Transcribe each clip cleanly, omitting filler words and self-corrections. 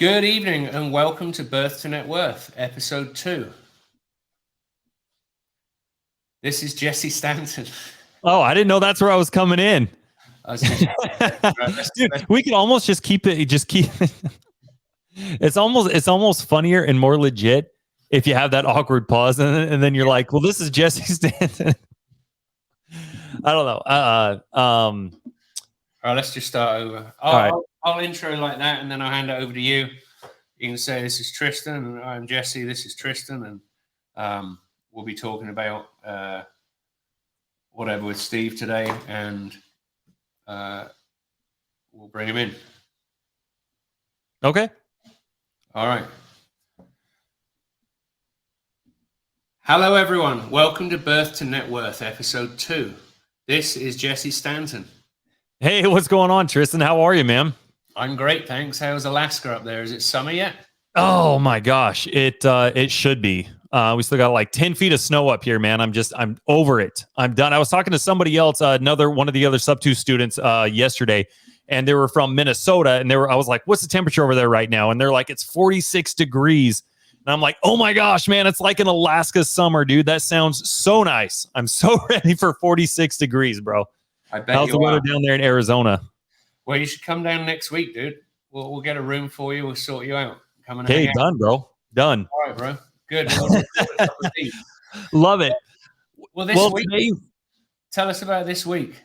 Good evening and welcome to Birth to Net Worth, episode 2. This is Jesse Stanton. Oh, I didn't know that's where I was coming in. Dude, we can almost just keep it. It's almost funnier and more legit if you have that awkward pause and then you're like, well, this is Jesse Stanton. I don't know. All right, let's just start over. I'll intro like that, and then I'll hand it over to you. You can say, this is Trystan, and I'm Jesse, this is Trystan, and we'll be talking about whatever with Steve today, and we'll bring him in. Okay. All right. Hello, everyone. Welcome to Birth to Net Worth, episode 2. This is Jesse Stanton. Hey, what's going on, Trystan? How are you, man? I'm great, thanks. How's Alaska up there? Is it summer yet? Oh my gosh, it should be. We still got like 10 feet of snow up here, man. I'm over it. I'm done. I was talking to somebody else, another one of the other sub-2 students yesterday, and they were from Minnesota, and I was like, what's the temperature over there right now? And they're like, it's 46 degrees. And I'm like, oh my gosh, man, it's like an Alaska summer, dude. That sounds so nice. I'm so ready for 46 degrees, bro. I bet how's the weather down there in Arizona? Well, you should come down next week, dude. We'll get a room for you. We'll sort you out. Come and hang out. Done, bro. Done. All right, bro. Good. Love it. Well, this week, tell us about this week.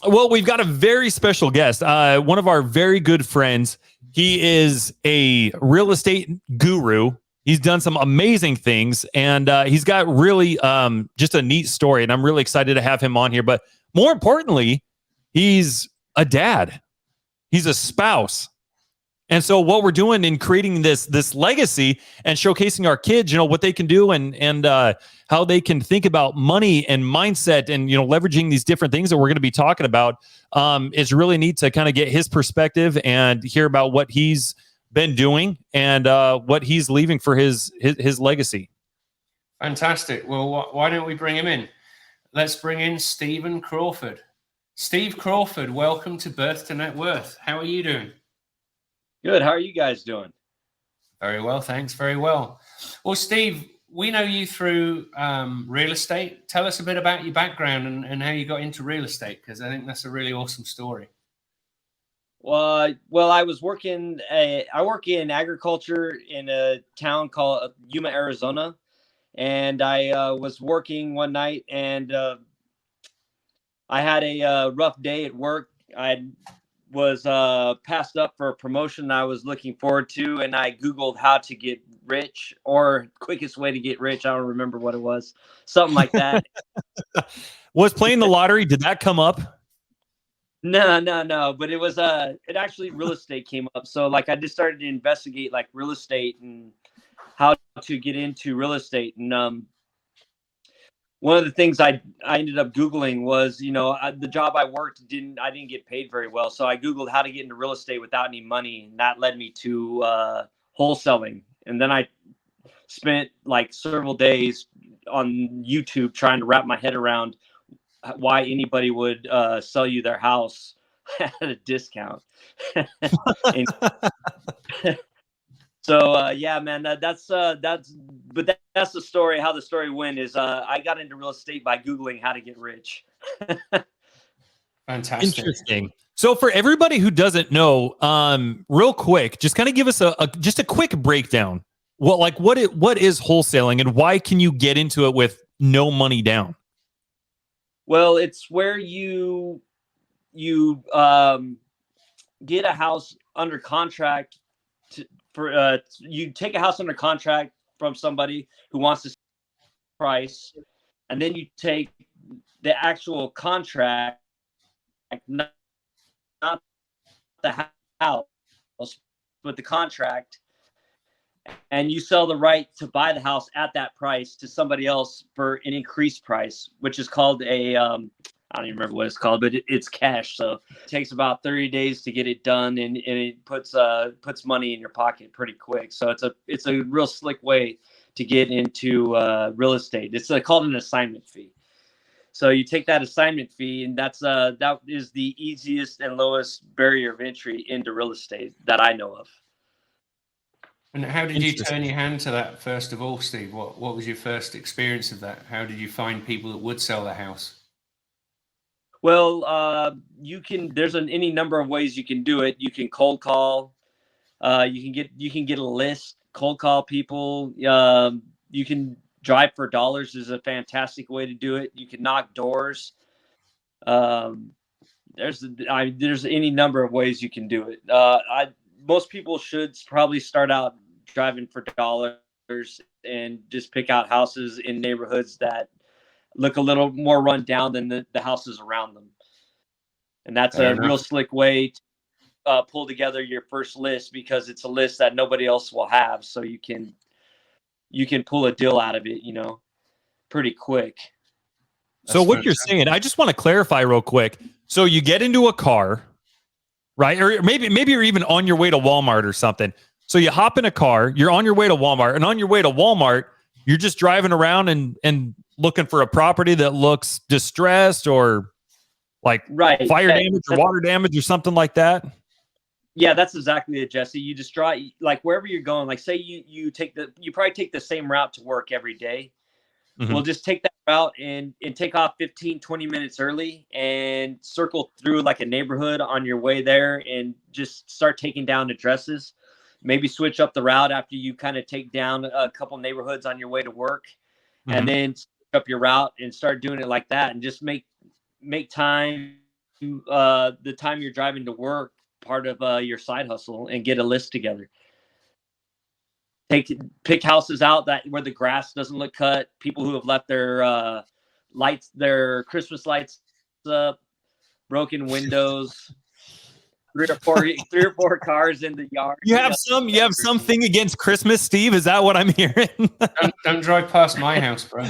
Well, we've got a very special guest. One of our very good friends. He is a real estate guru. He's done some amazing things, and he's got really just a neat story, and I'm really excited to have him on here. But more importantly, he's a dad. He's a spouse. And so what we're doing in creating this legacy and showcasing our kids, what they can do and how they can think about money and mindset and, leveraging these different things that we're going to be talking about, is really neat to kind of get his perspective and hear about what he's been doing and what he's leaving for his legacy. Fantastic. Well, why don't we bring him in? Let's bring in Stephen Crawford. Steve Crawford, welcome to Birth to Net Worth. How are you doing? Good. How are you guys doing? Very well, thanks. Very well. Well, Steve, we know you through real estate. Tell us a bit about your background and how you got into real estate, because I think that's a really awesome story. Well, I was working. I work in agriculture in a town called Yuma, Arizona, and I was working one night, and I had a rough day at work. I was passed up for a promotion I was looking forward to, and I Googled how to get rich or quickest way to get rich. I don't remember what it was. Something like that. Was playing the lottery, did that come up? No. But it was it actually real estate came up. So like I just started to investigate like real estate and how to get into real estate. And one of the things I ended up Googling was, the job I worked I didn't get paid very well. So I Googled how to get into real estate without any money. And that led me to wholesaling. And then I spent like several days on YouTube trying to wrap my head around why anybody would sell you their house at a discount. So yeah, man, that's the story. How the story went is I got into real estate by Googling how to get rich. Fantastic. Interesting. So for everybody who doesn't know, real quick, just kind of give us just a quick breakdown. What is wholesaling and why can you get into it with no money down? Well, it's where you get a house under contract you take a house under contract from somebody who wants to price, and then you take the actual contract, not the house, but the contract, and you sell the right to buy the house at that price to somebody else for an increased price, which is called I don't even remember what it's called, but it's cash. So it takes about 30 days to get it done, and it puts money in your pocket pretty quick. So it's a real slick way to get into real estate. It's called an assignment fee. So you take that assignment fee, and that is the easiest and lowest barrier of entry into real estate that I know of. And how did you turn your hand to that first of all, Steve? What was your first experience of that? How did you find people that would sell the house? Well, there's any number of ways you can do it. You can cold call. You can get a list, cold call people. You can drive for dollars is a fantastic way to do it. You can knock doors. Um, there's any number of ways you can do it. Most people should probably start out driving for dollars and just pick out houses in neighborhoods that look a little more run down than the houses around them. And that's a real slick way to pull together your first list, because it's a list that nobody else will have. So you can pull a deal out of it, pretty quick. So what you're saying, I just want to clarify real quick. So you get into a car, right? Or maybe you're even on your way to Walmart or something. So you hop in a car, you're on your way to Walmart, and on your way to Walmart, you're just driving around and looking for a property that looks distressed or like fire damage or water damage or something like that. Yeah, that's exactly it, Jesse. You just drive, like wherever you're going, like say you probably take the same route to work every day. Mm-hmm. We'll just take that route and take off 15, 20 minutes early and circle through like a neighborhood on your way there and just start taking down addresses. Maybe switch up the route after you kind of take down a couple neighborhoods on your way to work, mm-hmm. and then switch up your route and start doing it like that, and just make time, the time you're driving to work, part of your side hustle, and get a list together. Pick houses out where the grass doesn't look cut. People who have left their their Christmas lights up, broken windows, three or four cars in the yard. You have something against Christmas, Steve? Is that what I'm hearing? don't drive past my house, bro.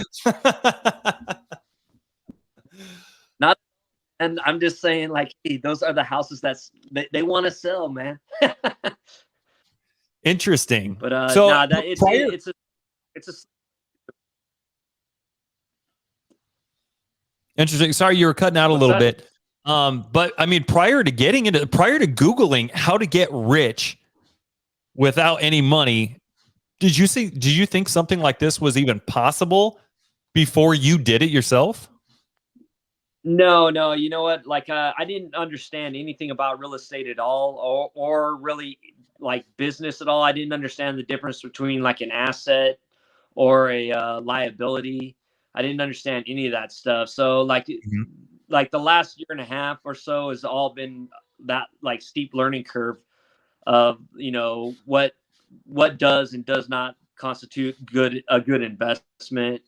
Not, and I'm just saying, like, hey, those are the houses they want to sell, man. Interesting. But so it's a interesting. Sorry, you were cutting out a little bit. But I mean, prior to Googling how to get rich without any money, did you think something like this was even possible before you did it yourself? No. You know what? Like, I didn't understand anything about real estate at all, or really like business at all. I didn't understand the difference between like an asset or a liability. I didn't understand any of that stuff. So like, mm-hmm. like the last year and a half or so has all been that like steep learning curve of, what does and does not constitute a good investment,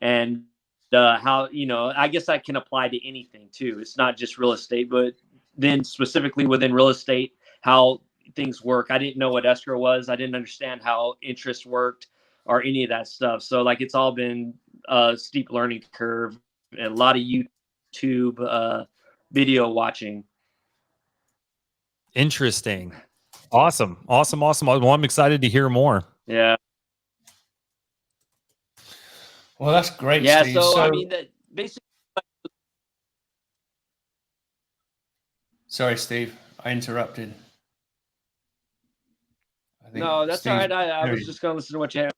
and how, I guess that can apply to anything too. It's not just real estate, but then specifically within real estate, how things work. I didn't know what escrow was. I didn't understand how interest worked or any of that stuff. So like, it's all been a steep learning curve and a lot of YouTube video watching. Interesting. Awesome. Well, I'm excited to hear more. Yeah. Well, that's great. Yeah. Steve. So I mean, that basically. Sorry, Steve. I interrupted. No, that's all right. I was just going to listen to what you had.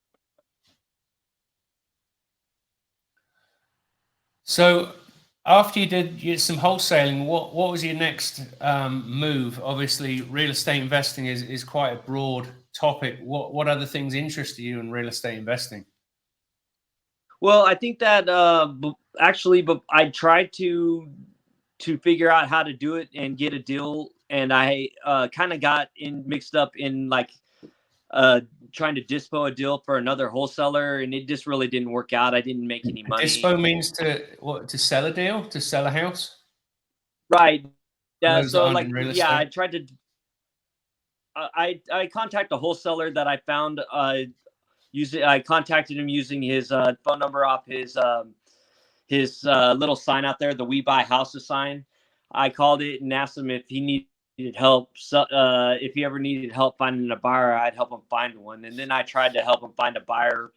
So after you did some wholesaling, what was your next move? Obviously, real estate investing is quite a broad topic. What other things interest you in real estate investing? Well, I think that actually, but I tried to figure out how to do it and get a deal, and I kind of got mixed up in like trying to dispo a deal for another wholesaler, and it just really didn't work out. I didn't make any money. Dispo means to sell a deal, to sell a house, right? Yeah. So like, yeah, I tried to. I contacted a wholesaler that I found. I contacted him using his phone number off his little sign out there, the "We Buy Houses" sign. I called it and asked him if he needed help. So, if he ever needed help finding a buyer, I'd help him find one. And then I tried to help him find a buyer,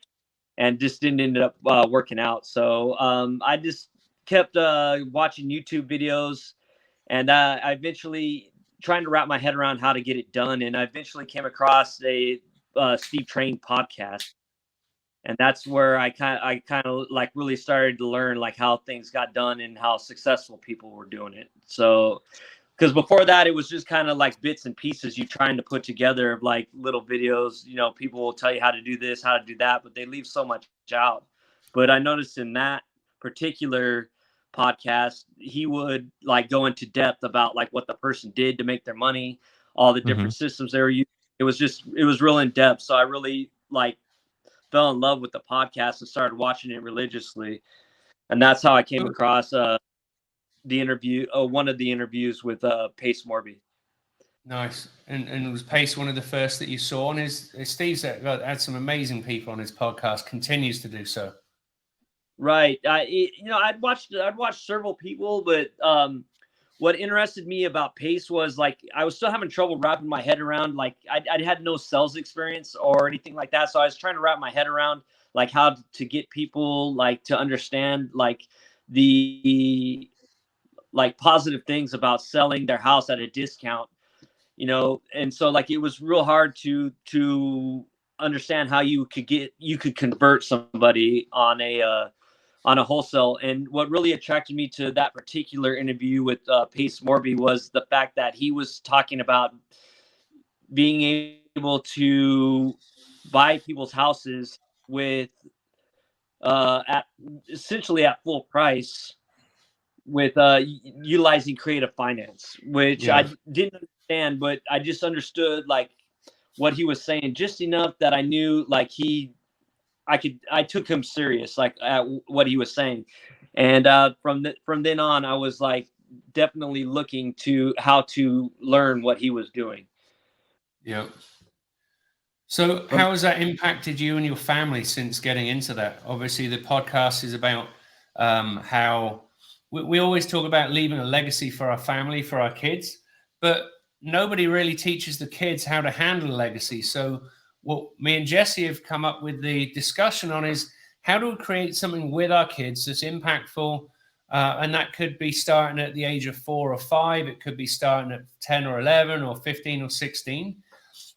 and just didn't end up working out. So I just kept watching YouTube videos, and I eventually trying to wrap my head around how to get it done. And I eventually came across Steve Train podcast. And that's where I kind of like really started to learn like how things got done and how successful people were doing it. So, because before that, it was just kind of like bits and pieces you trying to put together of like little videos. You know, people will tell you how to do this, how to do that, but they leave so much out. But I noticed in that particular podcast, he would like go into depth about like what the person did to make their money, all the different systems they were using. It was real in depth. So I really like fell in love with the podcast and started watching it religiously. And that's how I came across the interview, one of the interviews with Pace Morby. Nice. And was Pace one of the first that you saw? And Steve's had some amazing people on his podcast, continues to do so. Right. I'd watched several people, but what interested me about Pace was like I was still having trouble wrapping my head around, like I had no sales experience or anything like that. So I was trying to wrap my head around like how to get people like to understand like the like positive things about selling their house at a discount, you know. And so like it was real hard to understand how you could convert somebody on a wholesale. And what really attracted me to that particular interview with Pace Morby was the fact that he was talking about being able to buy people's houses with essentially at full price with utilizing creative finance, which I didn't understand, but I just understood like what he was saying just enough that I knew like I took him serious, like at what he was saying. And from then on, I was like definitely looking to how to learn what he was doing. Yeah. So how has that impacted you and your family since getting into that? Obviously, the podcast is about how we always talk about leaving a legacy for our family, for our kids, but nobody really teaches the kids how to handle a legacy. So what me and Jesse have come up with the discussion on is how do we create something with our kids that's impactful? And that could be starting at the age of 4 or 5. It could be starting at 10 or 11 or 15 or 16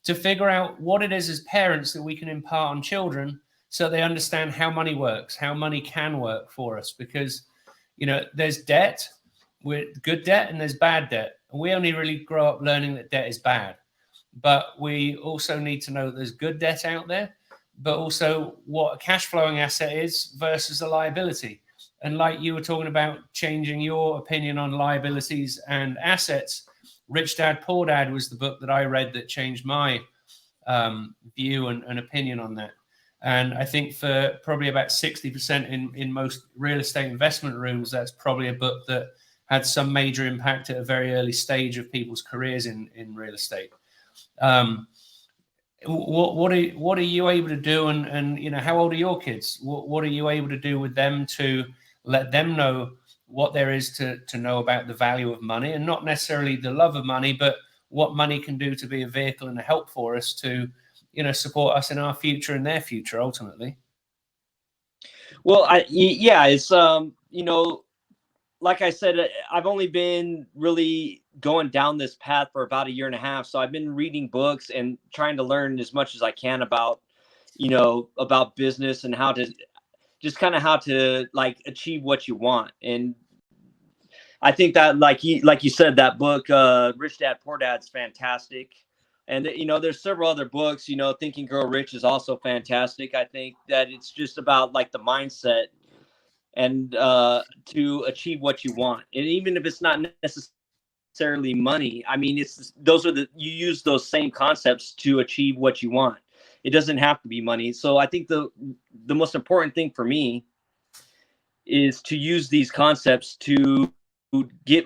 to figure out what it is as parents that we can impart on children so they understand how money works, how money can work for us. Because, you know, there's debt, with good debt, and there's bad debt. And we only really grow up learning that debt is bad. But we also need to know that there's good debt out there, but also what a cash flowing asset is versus a liability. And like you were talking about changing your opinion on liabilities and assets, Rich Dad, Poor Dad was the book that I read that changed my view and opinion on that. And I think for probably about 60% in most real estate investment rooms, that's probably a book that had some major impact at a very early stage of people's careers in real estate. What are you able to do? And you know, how old are your kids? What are you able to do with them to let them know what there is to know about the value of money, and not necessarily the love of money, but what money can do to be a vehicle and a help for us to, you know, support us in our future and their future ultimately? Well, it's you know, like I said, I've only been really going down this path for about a year and a half. So I've been reading books and trying to learn as much as I can about, you know, about business and how to just kind of how to like achieve what you want. And I think that like you said, that book, Rich Dad, Poor Dad's fantastic. And, you know, there's several other books, you know, Think and Grow Rich is also fantastic. I think that it's just about like the mindset and to achieve what you want. And even if it's not necessarily money, I mean, you use those same concepts to achieve what you want. It doesn't have to be money. So I think the most important thing for me is to use these concepts to get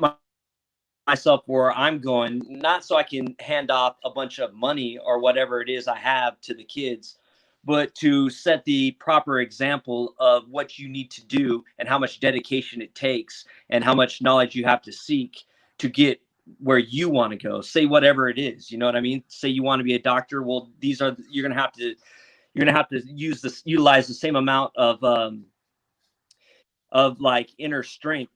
myself where I'm going, not so I can hand off a bunch of money or whatever it is I have to the kids, but to set the proper example of what you need to do and how much dedication it takes and how much knowledge you have to seek to get where you want to go. Say whatever it is, you know what I mean? Say you want to be a doctor. Well, you're going to have to utilize the same amount of like inner strength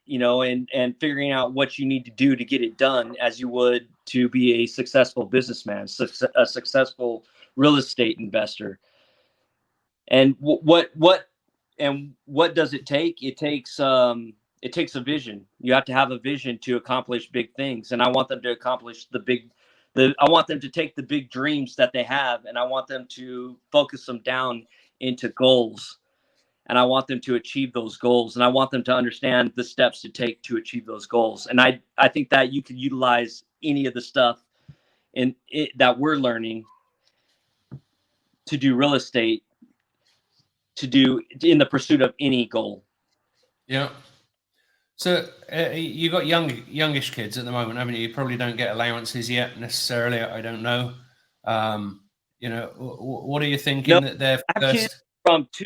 and figuring out what you need to do to get it done, as you would to be a successful businessman, a successful real estate investor. And what does it take? It takes a vision. You have to have a vision to accomplish big things. And I want them to accomplish I want them to take the big dreams that they have, and I want them to focus them down into goals. And I want them to achieve those goals, and I want them to understand the steps to take to achieve those goals. And I think that you can utilize any of the stuff that we're learning to do real estate, to do in the pursuit of any goal. Yeah. So you got youngish kids at the moment, haven't you? You probably don't get allowances yet necessarily. I don't know. What are you thinking that they're first? From two.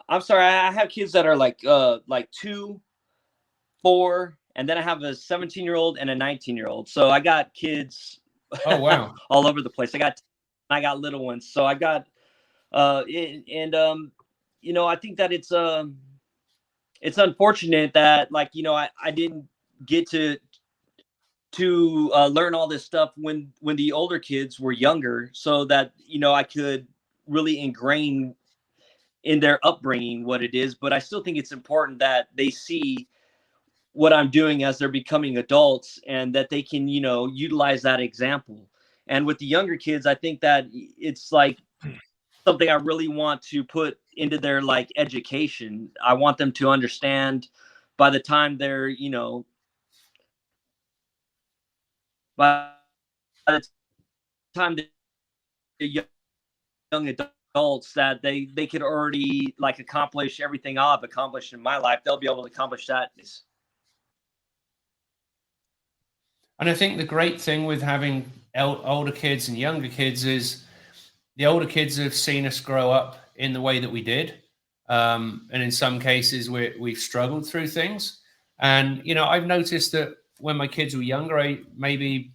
I'm sorry, I have kids that are like 2, 4, and then I have a 17-year-old and a 19-year-old. So I got kids. Oh wow! all over the place. I got little ones. So I got I think that it's unfortunate that I didn't get to learn all this stuff when the older kids were younger, so that I could really ingrain in their upbringing what it is. But I still think it's important that they see what I'm doing as they're becoming adults, and that they can utilize that example. And with the younger kids, I think that it's like something I really want to put into their education. I want them to understand by the time they're by the time they're young adults, that they could already accomplish everything I've accomplished in my life. They'll be able to accomplish that. And I think the great thing with having older kids and younger kids is the older kids have seen us grow up in the way that we did. And in some cases we've struggled through things. And, I've noticed that when my kids were younger, I maybe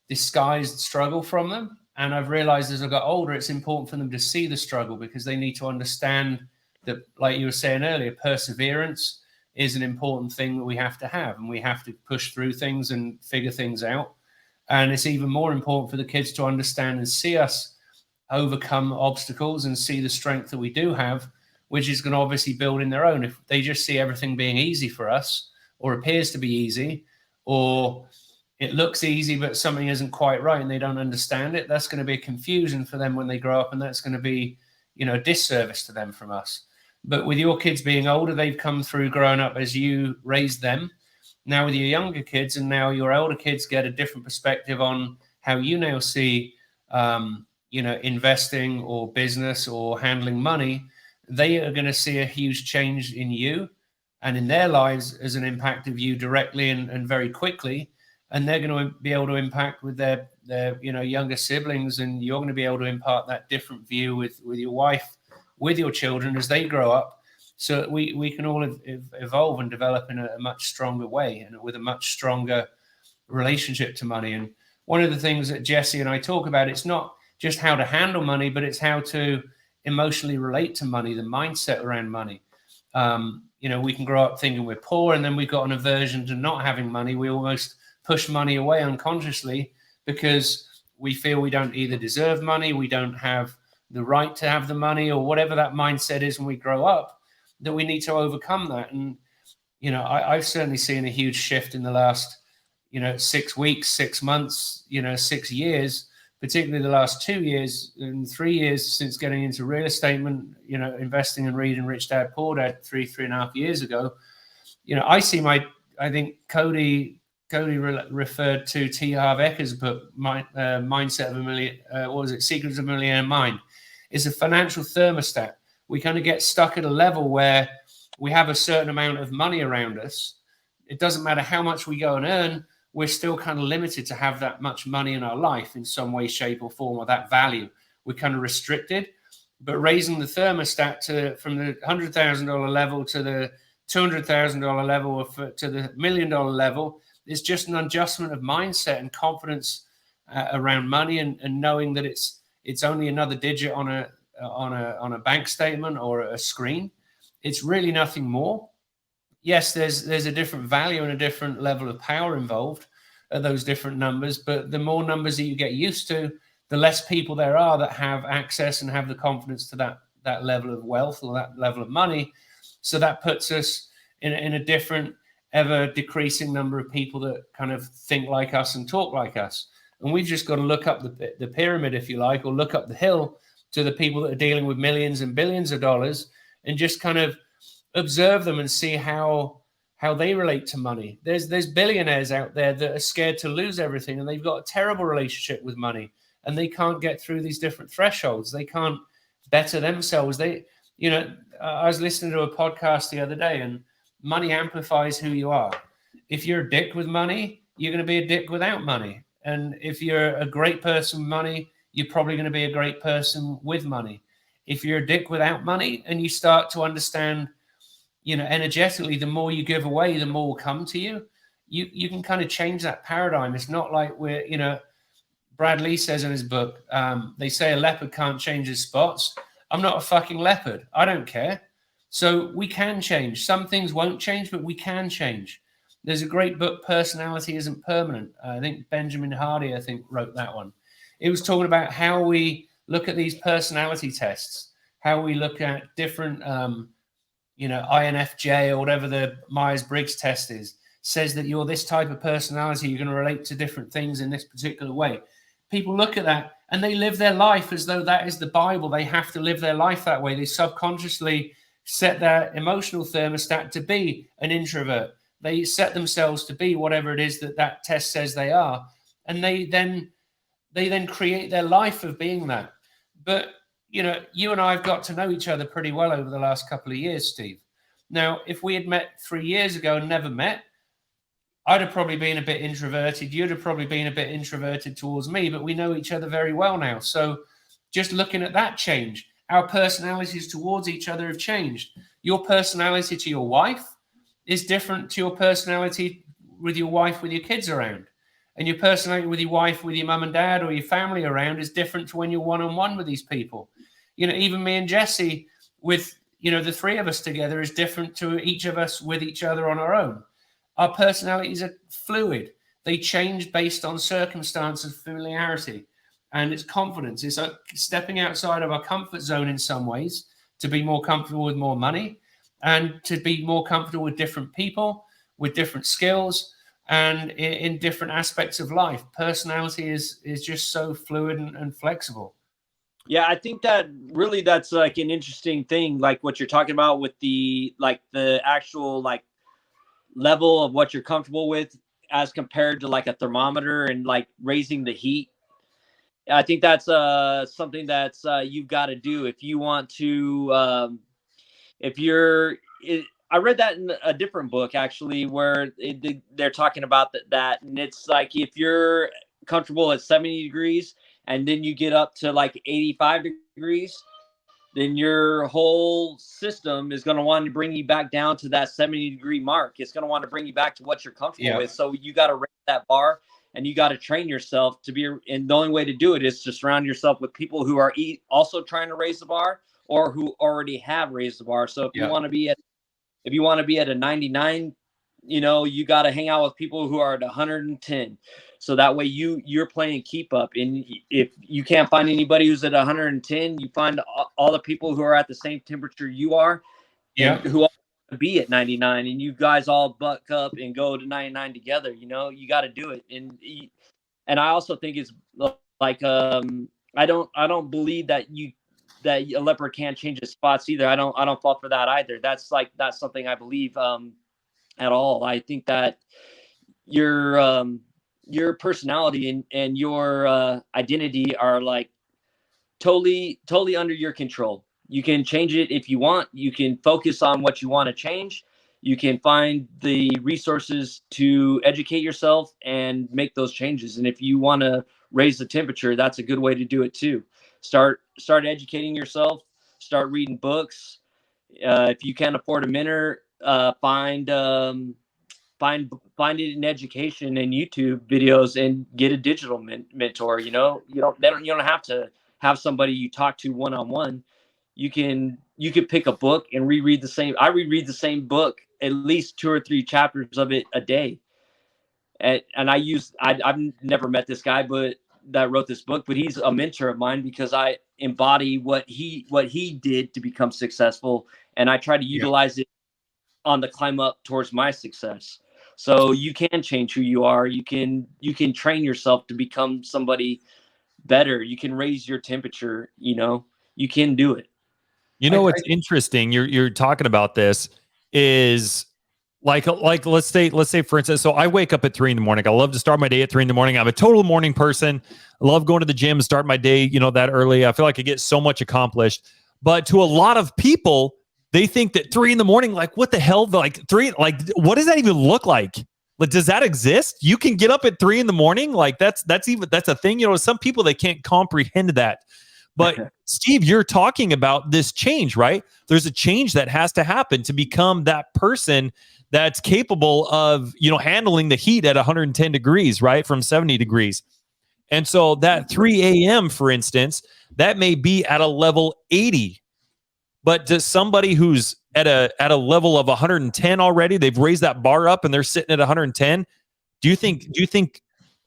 disguised struggle from them. And I've realized as I got older, it's important for them to see the struggle, because they need to understand that, like you were saying earlier, perseverance is an important thing that we have to have, and we have to push through things and figure things out. And it's even more important for the kids to understand and see us overcome obstacles and see the strength that we do have, which is going to obviously build in their own. If they just see everything being easy for us, or appears to be easy, or it looks easy but something isn't quite right and they don't understand it, that's going to be a confusion for them when they grow up, and that's going to be a disservice to them from us. But with your kids being older, they've come through growing up as you raised them. Now with your younger kids, and now your older kids get a different perspective on how you now see investing or business or handling money. They are going to see a huge change in you and in their lives as an impact of you directly and very quickly. And they're going to be able to impact with their younger siblings, and you're going to be able to impart that different view with your wife, with your children as they grow up, so that we can all evolve and develop in a much stronger way, and with a much stronger relationship to money. And one of the things that Jesse and I talk about, it's not just how to handle money, but it's how to emotionally relate to money, the mindset around money. We can grow up thinking we're poor, and then we've got an aversion to not having money. We almost push money away unconsciously because we feel we don't either deserve money, we don't have the right to have the money, or whatever that mindset is when we grow up, that we need to overcome that. And, I've certainly seen a huge shift in the last, 6 weeks, 6 months, 6 years, particularly the last 2 years and 3 years since getting into real estate and, investing and reading Rich Dad Poor Dad 3.5 years ago. I see I think Cody referred to T. Harv Eker's book, Mindset of a Million, Secrets of a Millionaire Mind. It's a financial thermostat. We kind of get stuck at a level where we have a certain amount of money around us. It doesn't matter how much we go and earn, we're still kind of limited to have that much money in our life in some way, shape, or form, or that value. We're kind of restricted. But raising the thermostat from the $100,000 level to the $200,000 level, or to the $1 million level, is just an adjustment of mindset and confidence around money, and knowing that it's only another digit on a bank statement or a screen, it's really nothing more. Yes, there's a different value and a different level of power involved at those different numbers, but the more numbers that you get used to, the less people there are that have access and have the confidence to that level of wealth or that level of money. So that puts us in a different, ever decreasing number of people that kind of think like us and talk like us. And we've just got to look up the pyramid, if you like, or look up the hill to the people that are dealing with millions and billions of dollars, and just kind of observe them and see how they relate to money. There's billionaires out there that are scared to lose everything, and they've got a terrible relationship with money, and they can't get through these different thresholds. They can't better themselves. I was listening to a podcast the other day, and money amplifies who you are. If you're a dick with money, you're going to be a dick without money. And if you're a great person with money, you're probably going to be a great person with money. If you're a dick without money and you start to understand, energetically, the more you give away, the more will come to you. You can kind of change that paradigm. It's not like Brad Lee says in his book, they say a leopard can't change his spots. I'm not a fucking leopard. I don't care. So we can change. Some things won't change, but we can change. There's a great book, Personality Isn't Permanent. I think Benjamin Hardy, wrote that one. It was talking about how we look at these personality tests, how we look at different, INFJ or whatever the Myers-Briggs test is, says that you're this type of personality, you're going to relate to different things in this particular way. People look at that and they live their life as though that is the Bible. They have to live their life that way. They subconsciously set their emotional thermostat to be an introvert. They set themselves to be whatever it is that test says they are. And they then create their life of being that. But, you and I have got to know each other pretty well over the last couple of years, Steve. Now, if we had met 3 years ago and never met, I'd have probably been a bit introverted. You'd have probably been a bit introverted towards me, but we know each other very well now. So just looking at that change, our personalities towards each other have changed. Your personality to your wife is different to your personality with your wife, with your kids around. And your personality with your wife, with your mum and dad or your family around is different to when you're one-on-one with these people. Even me and Jesse with, the three of us together is different to each of us with each other on our own. Our personalities are fluid. They change based on circumstance and familiarity. And it's confidence. It's stepping outside of our comfort zone in some ways to be more comfortable with more money and to be more comfortable with different people, with different skills, and in different aspects of life. Personality is just so fluid and flexible. Yeah, I think that's like an interesting thing, like what you're talking about with the actual level of what you're comfortable with as compared to like a thermometer and like raising the heat. I think that's something that's you've got to do if you want to. I read that in a different book actually, where they're talking about that, and it's like if you're comfortable at 70 degrees and then you get up to like 85 degrees, then your whole system is going to want to bring you back down to that 70-degree mark. It's going to want to bring you back to what you're comfortable with. So you got to raise that bar, and you got to train yourself to be. And the only way to do it is to surround yourself with people who are also trying to raise the bar or who already have raised the bar. So if you want to be at a 99, you got to hang out with people who are at 110. So that way you're playing keep up. And if you can't find anybody who's at 110, you find all the people who are at the same temperature you are, who want to be at 99, and you guys all buck up and go to 99 together. You got to do it. And I also think it's like I don't believe that a leopard can't change his spots either. I don't fall for that either. That's something I believe at all. I think that your personality and your identity are like totally under your control. You can change it if you want. You can focus on what you want to change. You can find the resources to educate yourself and make those changes. And if you want to raise the temperature, that's a good way to do it too. Start educating yourself. Start reading books. If you can't afford a mentor, find it in education and YouTube videos, and get a digital mentor. You don't have to have somebody you talk to one-on-one. you could pick a book and reread the same. I reread the same book, at least 2 or 3 chapters of it a day. And I've never met this guy, but that wrote this book, but he's a mentor of mine because I embody what he did to become successful. And I try to utilize it on the climb up towards my success. So you can change who you are. You can train yourself to become somebody better. You can raise your temperature, you can do it. What's interesting, you're talking about this is like let's say for instance, so I wake up at 3 a.m. I love to start my day at 3 a.m. I'm a total morning person. I love going to the gym and start my day, that early. I feel like I get so much accomplished. But to a lot of people, they think that 3 a.m, like what the hell? Like 3, like what does that even look like? Like, does that exist? You can get up at 3 a.m. Like that's a thing. Some people, they can't comprehend that. But Steve, you're talking about this change, right? There's a change that has to happen to become that person that's capable of, handling the heat at 110 degrees, right? From 70 degrees. And so that 3 a.m., for instance, that may be at a level 80. But does somebody who's at a level of 110 already, they've raised that bar up and they're sitting at 110. Do you think,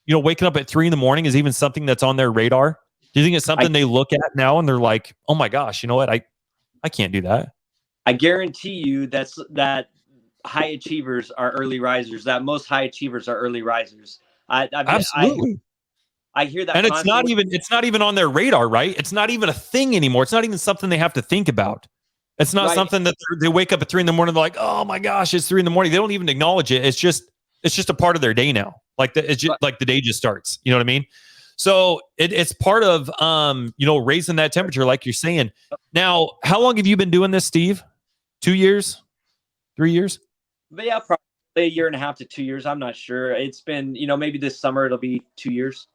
waking up at 3 a.m. is even something that's on their radar? Do you think it's something they look at now and they're like, oh my gosh, you know what? I can't do that. I guarantee you that high achievers are early risers, that most high achievers are early risers. Absolutely. I hear that. And it's not even on their radar, right? It's not even a thing anymore. It's not even something they have to think about. It's not something that they wake up at 3 a.m. They're like, oh my gosh, it's 3 a.m. They don't even acknowledge it. It's just a part of their day now. Like like the day just starts. You know what I mean? So it's part of, raising that temperature, like you're saying. Now, how long have you been doing this, Steve? 2 years? 3 years? But yeah, probably a year and a half to 2 years. I'm not sure. It's been, maybe this summer it'll be 2 years.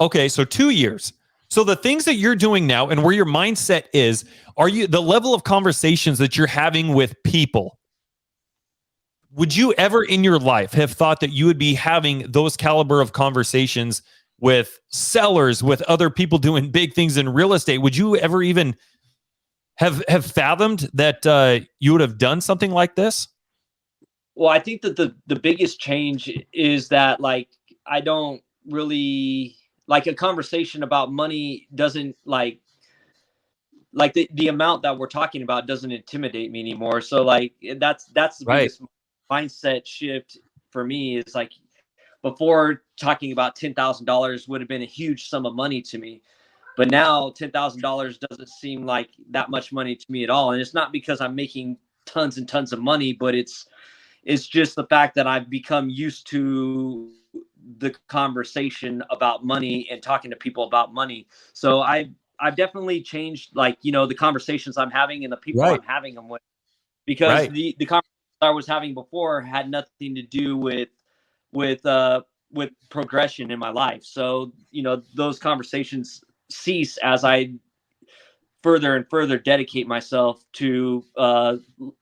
Okay, so 2 years. So the things that you're doing now and where your mindset is, the level of conversations that you're having with people, would you ever in your life have thought that you would be having those caliber of conversations with sellers, with other people doing big things in real estate? Would you ever even have fathomed that you would have done something like this? Well, I think that the biggest change is that, like, I don't really like a conversation about money. Doesn't like the amount that we're talking about doesn't intimidate me anymore. So like that's the biggest mindset shift for me. Is like, before, talking about $10,000 would have been a huge sum of money to me, but now $10,000 doesn't seem like that much money to me at all. And it's not because I'm making tons and tons of money, but it's just the fact that I've become used to the conversation about money and talking to people about money. So I've definitely changed, like, the conversations I'm having and the people I'm having them with, because the conversations I was having before had nothing to do with progression in my life. So, those conversations cease as I further and further dedicate myself to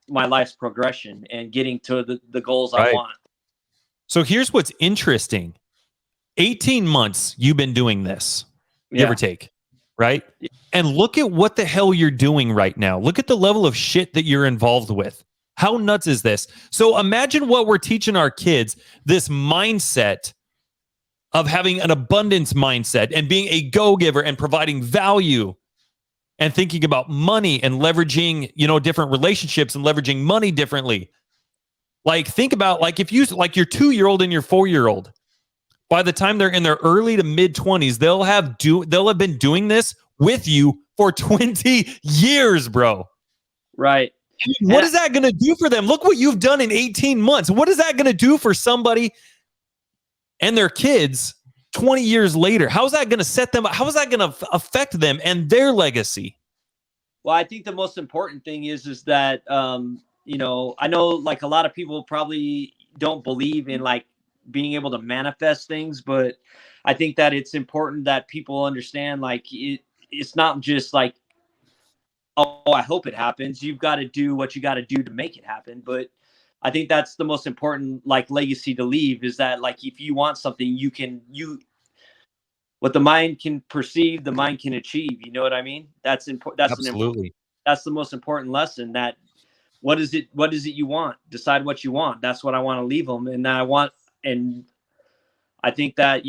my life's progression and getting to the goals I want. So here's what's interesting. 18 months you've been doing this, give or take, right? Yeah. And look at what the hell you're doing right now. Look at the level of shit that you're involved with. How nuts is this? So imagine what we're teaching our kids, this mindset of having an abundance mindset and being a go-giver and providing value and thinking about money and leveraging, different relationships and leveraging money differently. Like, think about, like, if you, like, your 2-year-old and your 4-year-old, by the time they're in their early to mid 20s, they'll have been doing this with you for 20 years, bro. Right. What is that going to do for them? Look what you've done in 18 months. What is that going to do for somebody and their kids 20 years later? How's that going to set them? How is that going to affect them and their legacy? Well, I think the most important thing is that, I know, like, a lot of people probably don't believe in, like, being able to manifest things, but I think that it's important that people understand, like, it's not just like, oh, I hope it happens. You've got to do what you got to do to make it happen. But I think that's the most important, like, legacy to leave, is that, like, if you want something, what the mind can perceive, the mind can achieve. You know what I mean? That's important. Absolutely. that's the most important lesson. That what is it you want? Decide what you want. That's what I want to leave them. And I think that,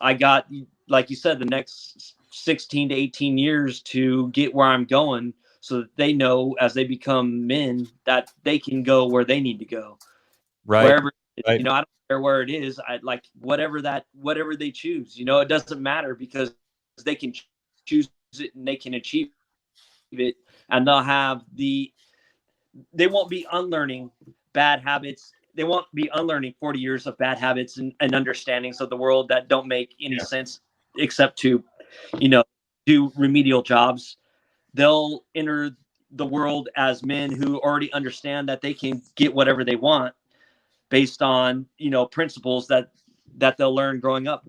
I got, like you said, the next 16 to 18 years to get where I'm going, so that they know as they become men that they can go where they need to go. Right. Wherever, right. I don't care where it is. I like whatever they choose, it doesn't matter, because they can choose it and they can achieve it, and they won't be unlearning bad habits. They won't be unlearning 40 years of bad habits and understandings of the world that don't make any sense, except to, do remedial jobs. They'll enter the world as men who already understand that they can get whatever they want based on, principles that they'll learn growing up.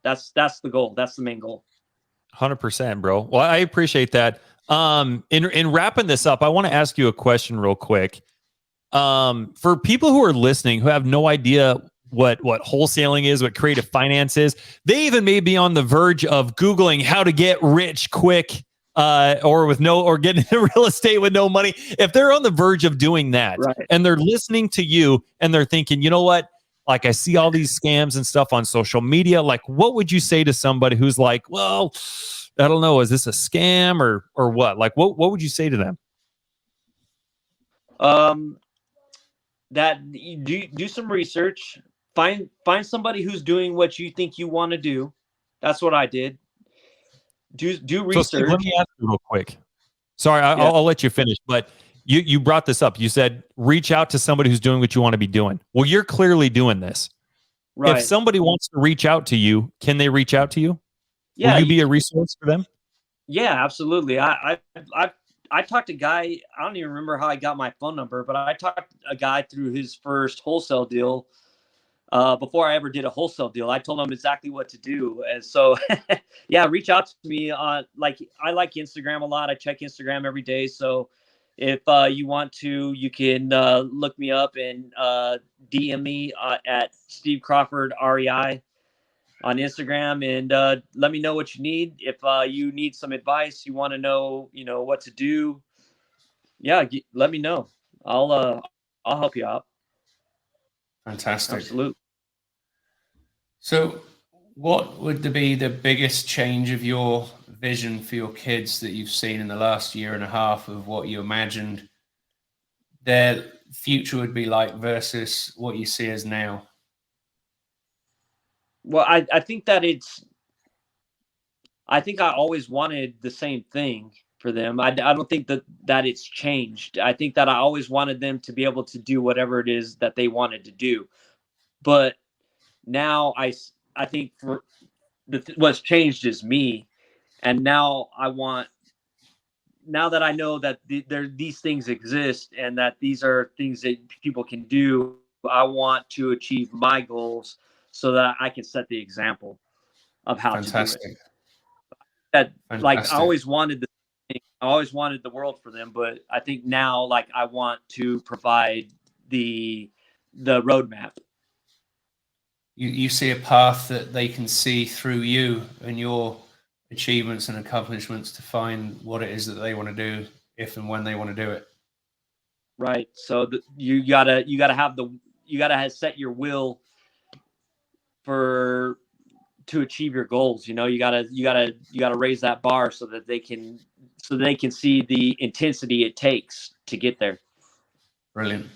That's the goal. That's the main goal. 100%, bro. Well, I appreciate that. In wrapping this up, I want to ask you a question real quick. For people who are listening, who have no idea what wholesaling is, what creative finance is, they even may be on the verge of Googling how to get rich quick, or get into real estate with no money. If they're on the verge of doing that, right, and they're listening to you and they're thinking, you know what? Like, I see all these scams and stuff on social media. Like, what would you say to somebody who's like, well, I don't know, is this a scam or what? Like, what would you say to them? That you do some research, find somebody who's doing what you think you want to do. That's what I did. Do research. So Steve, let me ask you real quick. Sorry, I'll let you finish, but you brought this up. You said reach out to somebody who's doing what you want to be doing. Well, you're clearly doing this. Right. If somebody wants to reach out to you, can they reach out to you? Yeah. Will you be a resource for them? Yeah, absolutely. I talked to a guy. I don't even remember how I got my phone number, but I talked to a guy through his first wholesale deal. Before I ever did a wholesale deal, I told him exactly what to do. And so, yeah, reach out to me. Like, I like Instagram a lot. I check Instagram every day. So if you want to, you can look me up and DM me at Steve Crawford REI on Instagram, and let me know what you need. If you need some advice, you want to know, what to do, let me know. I'll help you out. Fantastic. Absolutely. So what would be the biggest change of your vision for your kids that you've seen in the last year and a half of what you imagined their future would be like versus what you see as now? Well, I think that I always wanted the same thing for them. I don't think that it's changed. I think that I always wanted them to be able to do whatever it is that they wanted to do. But now I think what's changed is me. And now now that I know that these things exist and that these are things that people can do, I want to achieve my goals so that I can set the example of how to do it. Like, I always wanted the world for them, but I think now, like, I want to provide the roadmap. You see a path that they can see through you and your achievements and accomplishments to find what it is that they want to do if and when they want to do it. Right. So you gotta set your will to achieve your goals. You gotta raise that bar so that they can see the intensity it takes to get there. Brilliant.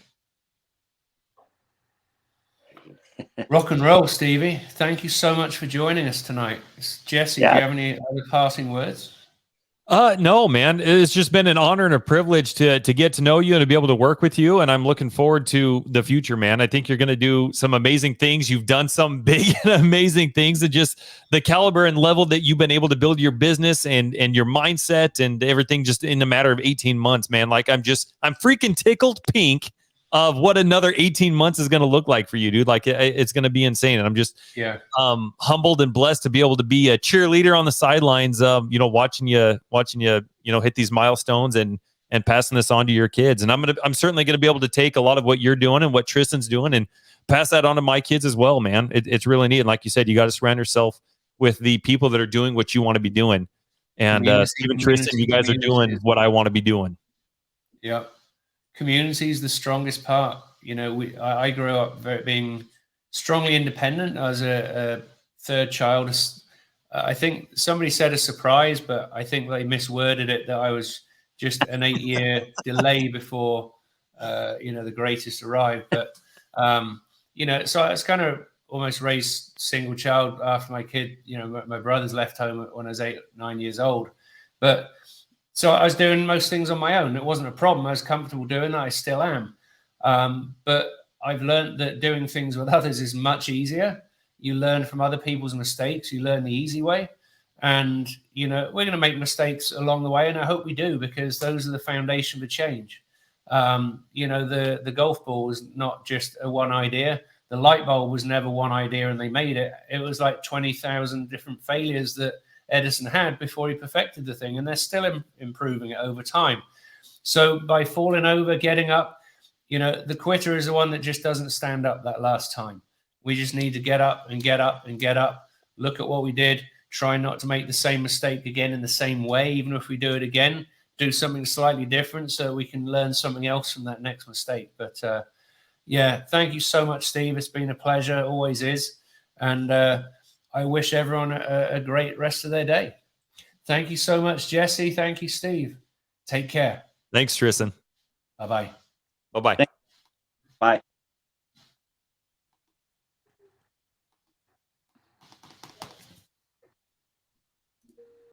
Rock and roll, Stevie. Thank you so much for joining us tonight. Jesse, do you have any other passing words? No, man. It's just been an honor and a privilege to get to know you and to be able to work with you. And I'm looking forward to the future, man. I think you're going to do some amazing things. You've done some big and amazing things, and just the caliber and level that you've been able to build your business and your mindset and everything just in a matter of 18 months, man. Like, I'm freaking tickled pink of what another 18 months is going to look like for you, dude. Like, it's going to be insane. And I'm just humbled and blessed to be able to be a cheerleader on the sidelines, watching you, hit these milestones and passing this on to your kids. And I'm certainly going to be able to take a lot of what you're doing and what Trystan's doing and pass that on to my kids as well, man. It's really neat. And like you said, you got to surround yourself with the people that are doing what you want to be doing. And Steve and Trystan, you guys are doing what I want to be doing. Yeah. Community is the strongest part. You know, I grew up being strongly independent. I was a third child. I think somebody said a surprise, but I think they misworded it that I was just an 8-year delay before, the greatest arrived. But, so I was kind of almost raised single child after my kid. My brothers left home when I was 8, 9 years old. But so I was doing most things on my own. It wasn't a problem. I was comfortable doing that. I still am. But I've learned that doing things with others is much easier. You learn from other people's mistakes. You learn the easy way. And, we're going to make mistakes along the way. And I hope we do, because those are the foundation for change. The golf ball was not just a one idea. The light bulb was never one idea and they made it. It was like 20,000 different failures that Edison had before he perfected the thing. And they're still improving it over time. So by falling over, getting up, the quitter is the one that just doesn't stand up that last time. We just need to get up and get up and get up. Look at what we did. Try not to make the same mistake again in the same way. Even if we do it again, do something slightly different so we can learn something else from that next mistake. But thank you so much, Steve. It's been a pleasure. Always is. And I wish everyone a great rest of their day. Thank you so much, Jesse. Thank you, Steve. Take care. Thanks, Trystan. Bye-bye. Bye-bye. Bye.